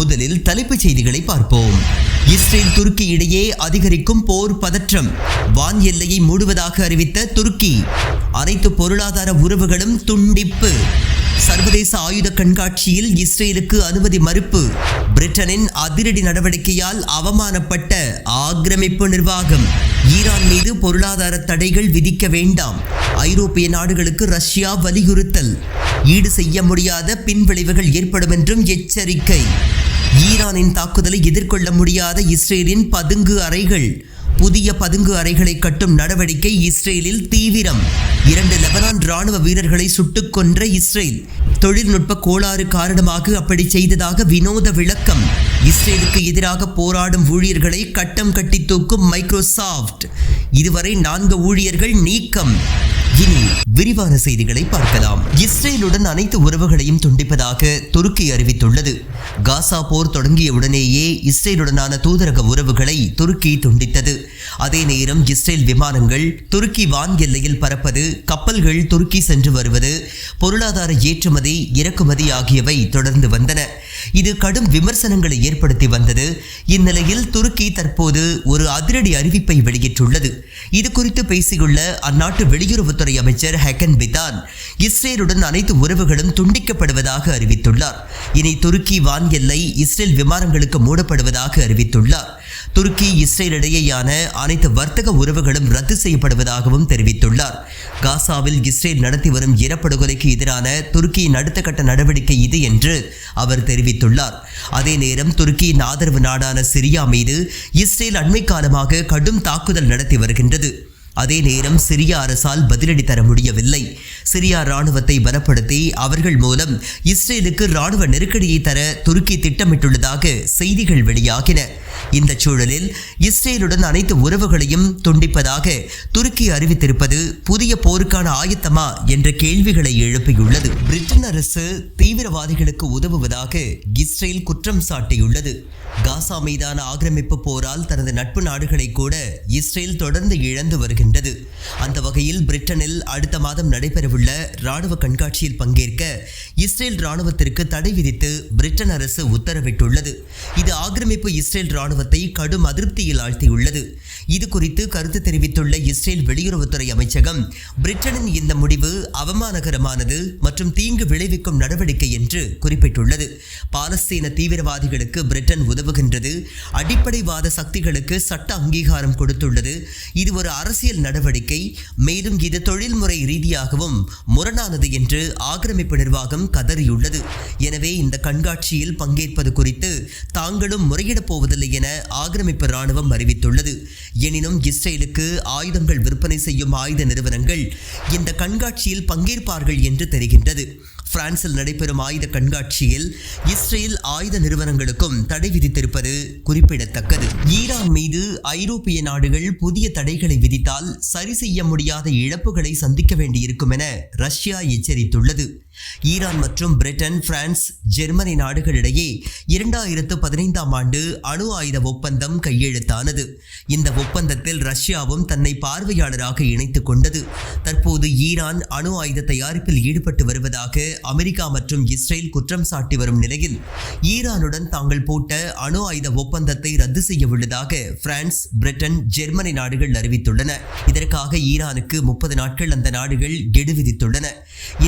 முதலில் தலைப்புச் செய்திகளை பார்ப்போம். இஸ்ரேல் துருக்கி இடையே அதிகரிக்கும் போர் பதற்றம். வான் எல்லையை மூடுவதாக அறிவித்த துருக்கி. அனைத்து பொருளாதார உறவுகளும் துண்டிப்பு. சர்வதேச ஆயுத கண்காட்சியில் இஸ்ரேலுக்கு அனுமதி மறுப்பு. பிரிட்டனின் அதிரடி நடவடிக்கையால் அவமானப்பட்ட ஆக்கிரமிப்பு நிர்வாகம். ஈரான் மீது பொருளாதார தடைகள் விதிக்க வேண்டாம். ஐரோப்பிய நாடுகளுக்கு ரஷ்யா வலியுறுத்தல். ஈடு செய்ய முடியாத பின்விளைவுகள் ஏற்படும் என்றும் எச்சரிக்கை. ஈரானின் தாக்குதலை எதிர்கொள்ள முடியாத இஸ்ரேலின் பதுங்கு அறைகள். புதிய பதுங்கு அறைகளை கட்டும் நடவடிக்கை இஸ்ரேலில் தீவிரம். 2 லெபனான் ராணுவ வீரர்களை சுட்டுக் கொன்ற இஸ்ரேல். தொழில்நுட்ப கோளாறு காரணமாக அப்படி செய்ததாக வினோத விளக்கம். இஸ்ரேலுக்கு எதிராக போராடும் ஊழியர்களை கட்டம் கட்டி தூக்கும் மைக்ரோசாஃப்ட். இதுவரை 4 ஊழியர்கள் நீக்கம். இனி விரிவான செய்திகளை பார்க்கலாம். இஸ்ரேலுடன் அனைத்து உறவுகளையும் துண்டிப்பதாக துருக்கி அறிவித்துள்ளது. காசா போர் தொடங்கிய உடனேயே இஸ்ரேலுடனான தூதரக உறவுகளை துருக்கி துண்டித்தது. அதே நேரம் இஸ்ரேல் விமானங்கள் துருக்கி வான் எல்லையில் பறப்பது, கப்பல்கள் துருக்கி சென்று வருவது, பொருளாதார ஏற்றுமதி இறக்குமதி ஆகியவை தொடர்ந்து வந்தன. இது கடும் விமர்சனங்களை ஏற்படுத்தி வந்தது. இந்நிலையில் துருக்கி தற்போது ஒரு அதிரடி அறிவிப்பை வெளியிட்டுள்ளது. இது குறித்து பேசியுள்ள அந்நாட்டு வெளியுறவுத்துறை அமைச்சர் ஹக்கன் பிதான் இஸ்ரேலுடன் அனைத்து உறவுகளும் துண்டிக்கப்படுவதாக அறிவித்துள்ளார். இனி துருக்கி வான் எல்லை இஸ்ரேல் விமானங்களுக்கு மூடப்படுவதாக அறிவித்துள்ளார். துருக்கி இஸ்ரேல் இடையேயான அனைத்து வர்த்தக உறவுகளும் ரத்து செய்யப்படுவதாகவும் தெரிவித்துள்ளார். காசாவில் இஸ்ரேல் நடத்தி வரும் இனப்படுகொலைக்கு எதிரான துருக்கியின் அடுத்த கட்ட நடவடிக்கை இது என்று அவர் தெரிவித்துள்ளார். அதே நேரம் துருக்கியின் ஆதரவு நாடான சிரியா மீது இஸ்ரேல் அண்மை காலமாக கடும் தாக்குதல் நடத்தி வருகின்றது. அதே நேரம் சிரியா அரசால் பதிலடி தர முடியவில்லை. சிரியா ராணுவத்தை பலப்படுத்தி அவர்கள் மூலம் இஸ்ரேலுக்கு ராணுவ நெருக்கடியை தர துருக்கி திட்டமிட்டுள்ளதாக செய்திகள் வெளியாகின. இந்த சூழலில் இஸ்ரேலுடன் அனைத்து உறவுகளையும் துண்டிப்பதாக துருக்கி அறிவித்திருப்பது புதிய போருக்கான ஆயத்தமா என்ற கேள்விகளை எழுப்பியுள்ளது. பிரிட்டன் அரசு தீவிரவாதிகளுக்கு உதவுவதாக இஸ்ரேல் குற்றம் சாட்டியுள்ளது. காசா மீதான ஆக்கிரமிப்பு போரால் தனது நட்பு நாடுகளை கூட இஸ்ரேல் தொடர்ந்து இழந்து வருகின்றது. அந்த வகையில் பிரிட்டனில் அடுத்த மாதம் நடைபெறவுள்ள ராணுவ கண்காட்சியில் பங்கேற்க இஸ்ரேல் ராணுவத்திற்கு தடை விதித்து பிரிட்டன் அரசு உத்தரவிட்டுள்ளது. இது ஆக்கிரமிப்பு இஸ்ரேல் ராணுவத்தை கடும் அதிருப்தியில் ஆழ்த்தியுள்ளது. இது குறித்து கருத்து தெரிவித்துள்ள இஸ்ரேல் வெளியுறவுத்துறை அமைச்சகம் பிரிட்டனின் இந்த முடிவு அவமானகரமானது மற்றும் தீங்கு விளைவிக்கும் நடவடிக்கை என்று குறிப்பிட்டுள்ளது. பாலஸ்தீன தீவிரவாதிகளுக்கு பிரிட்டன் உதவுகின்றது. அடிப்படைவாத சக்திகளுக்கு சட்ட அங்கீகாரம் கொடுத்துள்ளது. இது ஒரு அரசியல் நடவடிக்கை. மேலும் இது தொழில்முறை ரீதியாகவும் முரணானது என்று ஆக்கிரமிப்பு நிர்வாகம் கதறியுள்ளது. எனவே இந்த கண்காட்சியில் பங்கேற்பது குறித்து தாங்களும் முறையிடப் போவதில்லை என ஆக்கிரமிப்பு ராணுவம் அறிவித்துள்ளது. எனினும் இஸ்ரேலுக்கு ஆயுதங்கள் விற்பனை செய்யும் ஆயுத நிறுவனங்கள் இந்த கண்காட்சியில் பங்கேற்பார்கள் என்று தெரிகின்றது. பிரான்சில் நடைபெறும் ஆயுத கண்காட்சியில் இஸ்ரேல் ஆயுத நிறுவனங்களுக்கும் தடை விதித்திருப்பது குறிப்பிடத்தக்கது. ஈரான் மீது ஐரோப்பிய நாடுகள் புதிய தடைகளை விதித்தால் சரி செய்ய முடியாத இழப்புகளை சந்திக்க வேண்டியிருக்கும் என ரஷ்யா எச்சரித்துள்ளது. ஈரான் மற்றும் பிரிட்டன், பிரான்ஸ், ஜெர்மனி நாடுகளிடையே 2015ஆம் ஆண்டு அணு ஆயுத ஒப்பந்தம் கையெழுத்தானது. இந்த ஒப்பந்தத்தில் ரஷ்யாவும் தன்னை பார்வையாளராக இணைத்துக் கொண்டது. தற்போது ஈரான் அணு ஆயுத தயாரிப்பில் ஈடுபட்டு வருவதாக அமெரிக்கா மற்றும் இஸ்ரேல் குற்றம் சாட்டி வரும் நிலையில் ஈரானுடன் தாங்கள் போட்ட அணு ஆயுத ஒப்பந்தத்தை ரத்து செய்ய உள்ளதாக பிரான்ஸ், பிரிட்டன், ஜெர்மனி நாடுகள் அறிவித்துள்ளன. இதற்காக ஈரானுக்கு 30 நாட்கள் அந்த நாடுகள் கெடு விதித்துள்ளன.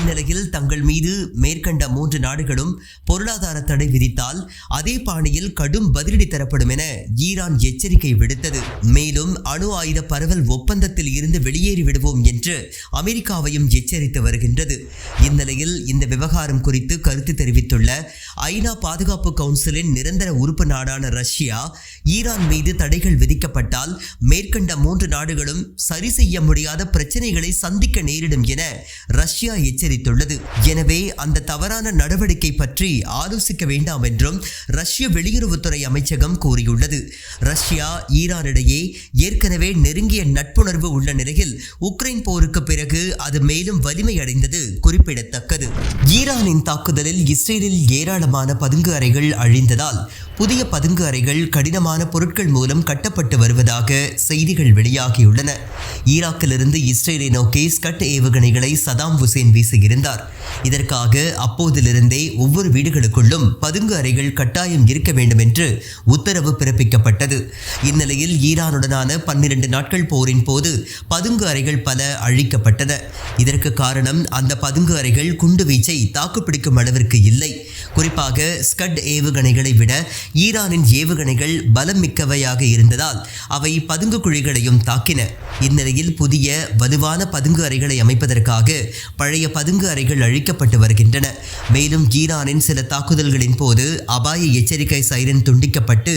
இந்நிலையில் தங்கள் மீது மேற்கண்ட 3 நாடுகளும் பொருளாதார தடை விதித்தால் அதே பாணியில் கடும் பதிலடி தரப்படும் என ஈரான் எச்சரிக்கை விடுத்தது. மேலும் அணு ஆயுத பரவல் ஒப்பந்தத்தில் இருந்து வெளியேறி விடுவோம் என்று அமெரிக்காவையும் எச்சரித்து வருகின்றது. இந்நிலையில் இந்த விவகாரம் குறித்து கருத்து தெரிவித்துள்ள ஐநா பாதுகாப்பு கவுன்சிலின் நிரந்தர உறுப்பு நாடான ரஷ்யா, ஈரான் மீது தடைகள் விதிக்கப்பட்டால் மேற்கண்ட 3 நாடுகளும் சரி செய்ய முடியாத பிரச்சனைகளை சந்திக்க நேரிடும் என ரஷ்யா எச்சரித்துள்ளது. எனவே அந்த தவறான நடவடிக்கை பற்றி ஆலோசிக்க வேண்டாம் என்றும் ரஷ்ய வெளியுறவுத்துறை அமைச்சகம் கூறியுள்ளது. ரஷ்யா, ஈரானிடையே ஏற்கனவே நெருங்கிய நட்புணர்வு உள்ள நிலையில் உக்ரைன் போருக்கு பிறகு அது மேலும் வலிமை அடைந்தது குறிப்பிடத்தக்கது. ஈரானின் தாக்குதலில் இஸ்ரேலில் ஏராளமான பதுங்கு அறைகள் அழிந்ததால் புதிய பதுங்கு அறைகள் கடினமான பொருட்கள் மூலம் கட்டப்பட்டு வருவதாக செய்திகள் வெளியாகியுள்ளன. ஈராக்கிலிருந்து இஸ்ரேலை நோக்கி ஸ்கட் ஏவுகணைகளை சதாம் ஹுசேன் வீசியிருந்தார். இதற்காக அப்போதிலிருந்தே ஒவ்வொரு வீடுகளுக்குள்ளும் பதுங்கு அறைகள் கட்டாயம் இருக்க வேண்டும் என்று உத்தரவு பிறப்பிக்கப்பட்டது. இந்நிலையில் ஈரானுடனான 12 நாட்கள் போரின் போது பதுங்கு அறைகள் பல அழிக்கப்பட்டன. இதற்கு காரணம் அந்த பதுங்கு அறைகள் குண்டு வீச்சை தாக்குப்பிடிக்கும் அளவிற்கு இல்லை. குறிப்பாக ஸ்கட் ஏவுகணைகளை விட ஈரானின் ஏவுகணைகள் பலம் மிக்கவையாக இருந்ததால் அவை பதுங்கு குழிகளையும் தாக்கின. இந்நிலையில் புதிய வலுவான பதுங்கு அறைகளை அமைப்பதற்காக பழைய பதுங்கு அறைகள் அழிக்கப்பட்டு வருகின்றன. மேலும் ஈரானின் சில தாக்குதல்களின் போது அபாய எச்சரிக்கை சைரன் துண்டிக்கப்பட்டு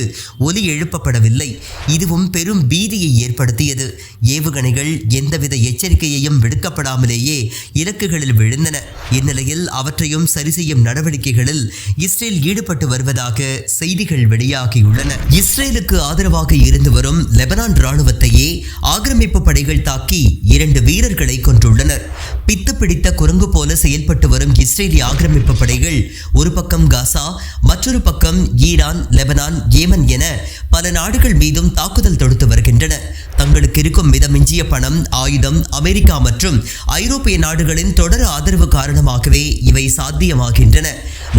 ஒலி எழுப்பப்படவில்லை. இதுவும் பெரும் பீதியை ஏற்படுத்தியது. ஏவுகணைகள் எந்தவித எச்சரிக்கையையும் விடுக்கப்படாமலேயே இலக்குகளில் விழுந்தன. இந்நிலையில் அவற்றையும் சரி செய்யும் நடவடிக்கைகளில் இஸ்ரேல் ஈடுபட்டு வருவதாக செய்திகள் வெளியாகியுள்ளன. இஸ்ரேலுக்கு ஆதரவாக இருந்து வரும் லெபனான் ராணுவத்தையே ஆக்கிரமிப்பு படைகள் தாக்கி 2 வீரர்களை கொன்றுள்ளனர். பித்து பிடித்த குரங்கு போல செயல்பட்டு வரும் இஸ்ரேலிய ஆக்கிரமிப்பு படைகள் ஒரு பக்கம் காசா, மற்றொரு பக்கம் ஈரான், லெபனான், ஏமன் என பல நாடுகள் மீதும் தாக்குதல் தொடுத்து வருகின்றன. தங்களுக்கு இருக்கும் மிதமிஞ்சிய பணம், ஆயுதம், அமெரிக்கா மற்றும் ஐரோப்பிய நாடுகளின் தொடர் ஆதரவு காரணமாகவே இவை சாத்தியமாகின்றன.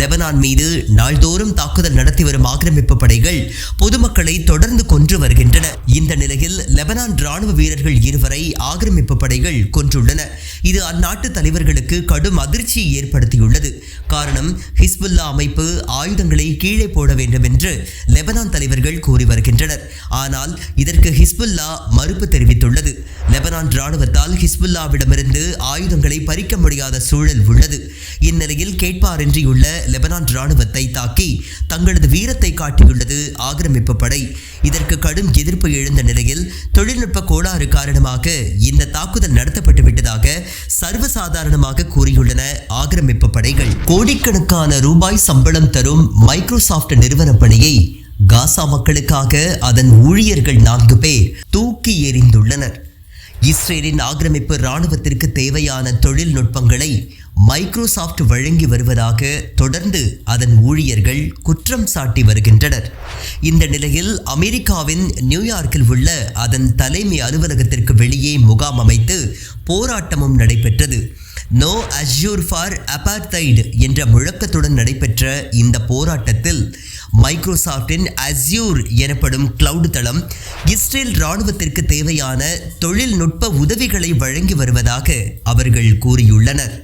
லெபனான் மீது நாள்தோறும் தாக்குதல் நடத்தி வரும் ஆக்கிரமிப்பு படைகள் பொதுமக்களை தொடர்ந்து கொன்று வருகின்றன. இந்த நிலையில் லெபனான் ராணுவ வீரர்கள் 2 ஆக்கிரமிப்பு படைகள் கொன்றுள்ளன. இது அந்நாட்டு தலைவர்களுக்கு கடும் அதிர்ச்சியை ஏற்படுத்தியுள்ளது. காரணம், ஹிஸ்புல்லா அமைப்பு ஆயுதங்களை கீழே போட வேண்டும் என்று லெபனான் தலைவர்கள் கூறி வருகின்றனர். ஆனால் இதற்கு ஹிஸ்புல்லா மறுப்பு தெரிவித்துள்ளது. லெபனான் ராணுவத்தால் ஹிஸ்புல்லாவிடமிருந்து ஆயுதங்களை பறிக்க முடியாத சூழல் உள்ளது. இந்நிலையில் கேட்பாரின்றியுள்ள லெபனான் ராணுவத்தை தாக்கி தங்களது வீரத்தை காட்டியுள்ளது ஆக்கிரமிப்பு படை. இதற்கு கடும் எதிர்ப்பு எழுந்த நிலையில் தொழில்நுட்ப கோளாறு காரணமாக இந்த தாக்குதல் நடத்தப்பட்டு விட்டதாக சர்வசாதாரணமாக கூறியுள்ளன ஆக்கிரமிப்பு படைகள். கோடிக்கணக்கான ரூபாய் சம்பளம் தரும் மைக்ரோசாஃப்ட் நிறுவன பணியை காசா மக்களுக்காக அதன் ஊழியர்கள் 4 பேர் தூக்கி எறிந்துள்ளனர். இஸ்ரேலின் ஆக்கிரமிப்பு இராணுவத்திற்கு தேவையான தொழில்நுட்பங்களை மைக்ரோசாஃப்ட் வழங்கி வருவதாக தொடர்ந்து அதன் ஊழியர்கள் குற்றம் சாட்டி வருகின்றனர். இந்த நிலையில் அமெரிக்காவின் நியூயார்க்கில் உள்ள அதன் தலைமை அலுவலகத்திற்கு வெளியே முகாம் அமைத்து போராட்டமும் நடைபெற்றது. நோ அஷ்யூர் ஃபார் அபார்தைட் என்ற முழக்கத்துடன் நடைபெற்ற இந்த போராட்டத்தில் மைக்ரோசாஃப்டின் அஷ்யூர் எனப்படும் கிளவுட் தளம் இஸ்ரேல் இராணுவத்திற்கு தேவையான தொழில்நுட்ப உதவிகளை வழங்கி வருவதாக அவர்கள் கூறியுள்ளனர்.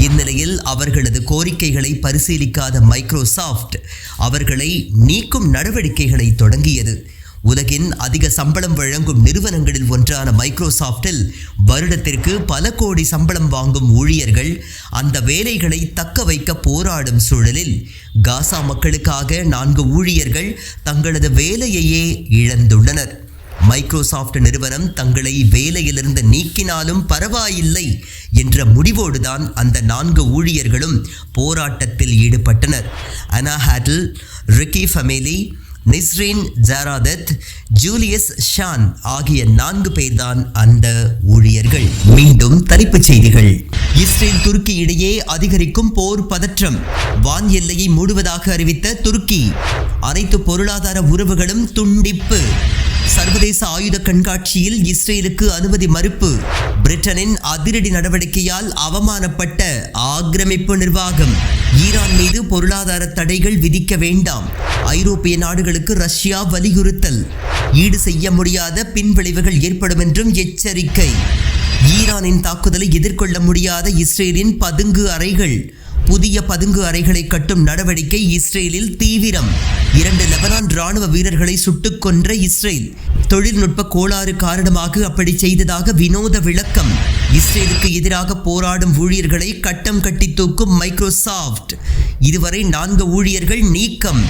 இந்நிலையில் அவர்களது கோரிக்கைகளை பரிசீலிக்காத மைக்ரோசாஃப்ட் அவர்களை நீக்கும் நடவடிக்கைகளை தொடங்கியது. உலகின் அதிக சம்பளம் வழங்கும் நிறுவனங்களில் ஒன்றான மைக்ரோசாஃப்டில் வருடத்திற்கு பல கோடி சம்பளம் வாங்கும் ஊழியர்கள் அந்த வேலைகளை தக்க வைக்க போராடும் சூழலில் காசா மக்களுக்காக 4 ஊழியர்கள் தங்களது வேலையையே இழந்துள்ளனர். மைக்ரோசாஃப்ட் நிறுவனம் தங்களை வேலையிலிருந்து நீக்கினாலும் பரவாயில்லை என்ற முடிவோடுதான் அந்த 4 ஊழியர்களும் போராட்டத்தில் ஈடுபட்டனர். அனா ஹேட்டில், ரிக்கி ஃபமேலி, நிஸ்ரின் ஜாராதத், ஜூலியஸ் ஷான் ஆகிய 4 பேர்தான் அந்த ஊழியர்கள். மீண்டும் தலைப்புச் செய்திகள். இஸ்ரேல் துருக்கி இடையே அதிகரிக்கும் போர் பதற்றம். வான் எல்லையை மூடுவதாக அறிவித்த துருக்கி. அனைத்து பொருளாதார உறவுகளும் துண்டிப்பு. சர்வதேச ஆயுத கண்காட்சியில் இஸ்ரேலுக்கு அனுமதி மறுப்பு. பிரிட்டனின் அதிரடி நடவடிக்கையால் அவமானப்பட்ட ஆக்கிரமிப்பு நிர்வாகம். ஈரான் மீது பொருளாதார தடைகள் விதிக்க வேண்டாம். ஐரோப்பிய நாடுகளுக்கு ரஷ்யா வலியுறுத்தல். ஈடு செய்ய முடியாத பின்விளைவுகள் ஏற்படும் என்றும் எச்சரிக்கை. ஈரானின் தாக்குதலை எதிர்கொள்ள முடியாத இஸ்ரேலின் பதுங்கு அறைகள். புதிய பதுங்கு அறைகளை கட்டும் நடவடிக்கை இஸ்ரேலில் தீவிரம். 2 லெபனான் ராணுவ வீரர்களை சுட்டுக் கொன்ற இஸ்ரேல். தொழில்நுட்ப கோளாறு காரணமாக அப்படி செய்ததாக வினோத விளக்கம். இஸ்ரேலுக்கு எதிராக போராடும் ஊழியர்களை கட்டம் கட்டி தூக்கும் மைக்ரோசாஃப்ட். இதுவரை 4 ஊழியர்கள் நீக்கம்.